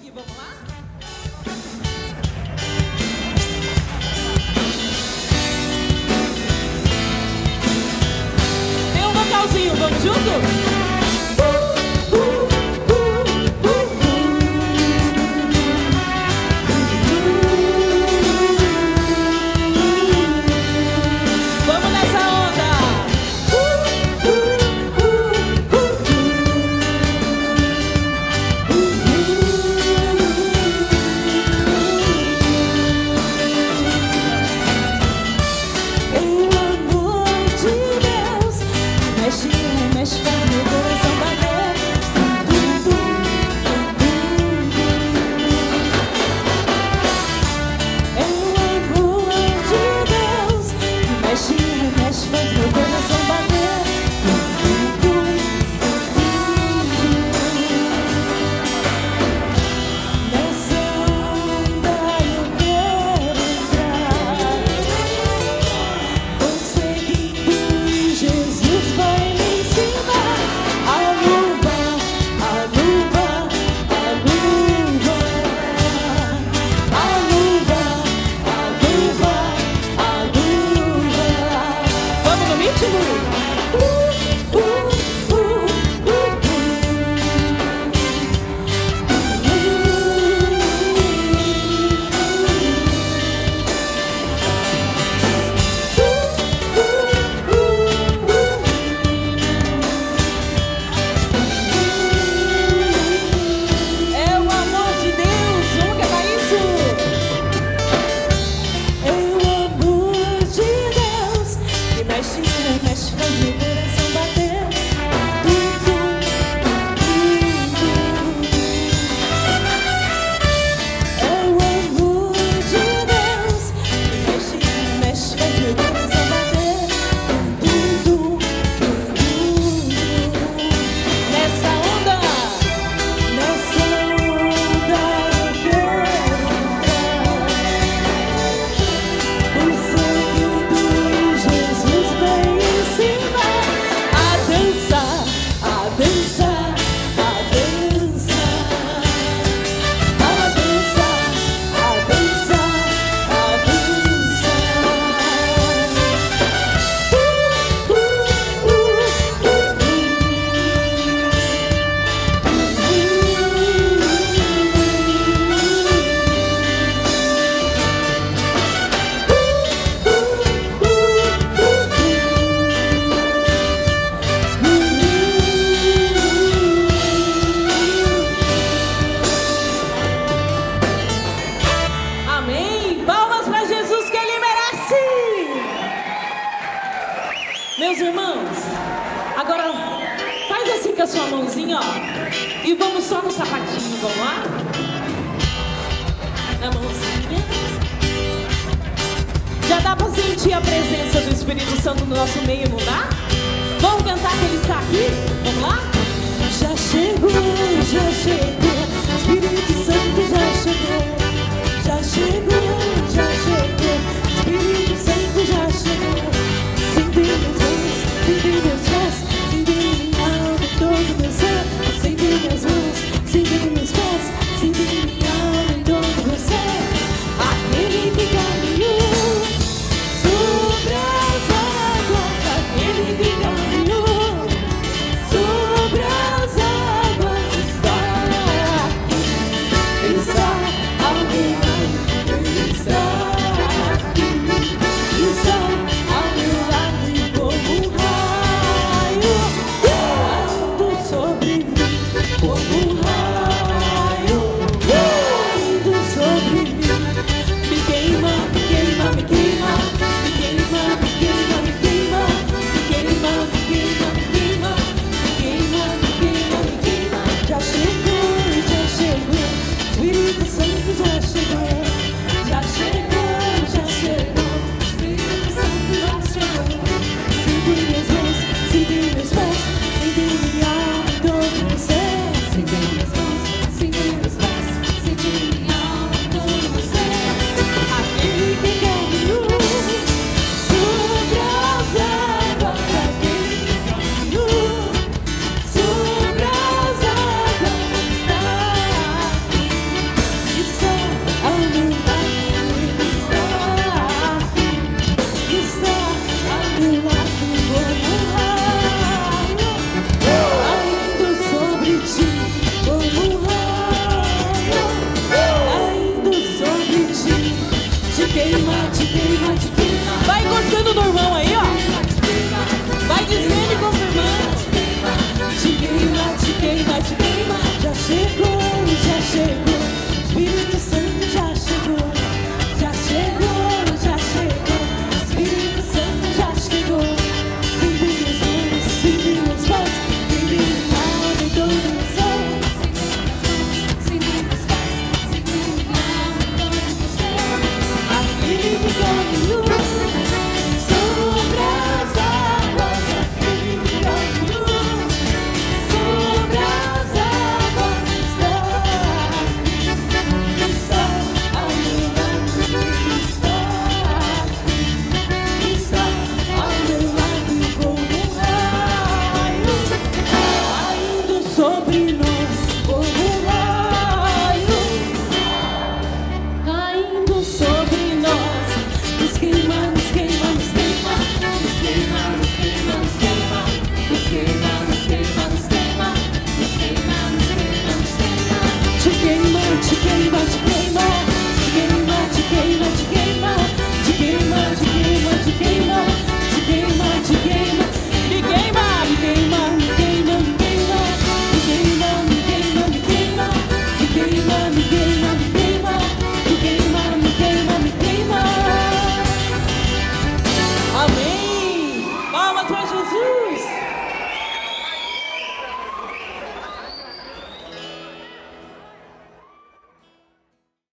aqui, vamos lá? Tem um vocalzinho, vamos junto? Meus irmãos, agora faz assim com a sua mãozinha, ó, e vamos só no sapatinho, vamos lá? Na mãozinha. Já dá pra sentir a presença do Espírito Santo no nosso meio, não dá? Vamos cantar que ele está aqui? Vamos lá? Já chegou, o Espírito Santo já chegou. Já chegou, o Espírito Santo já chegou. Sente meus mãos, sente meus pés, sente minha alma, todo meu ser. Sente minhas mãos, sente meus pés, sente minha alma em todo meu ser. Aquele que caminhou sobre as águas, aquele que caminhou sobre as águas está aqui, está ao meu lado, está aqui, está ao meu lado como um raio, voando sobre mim como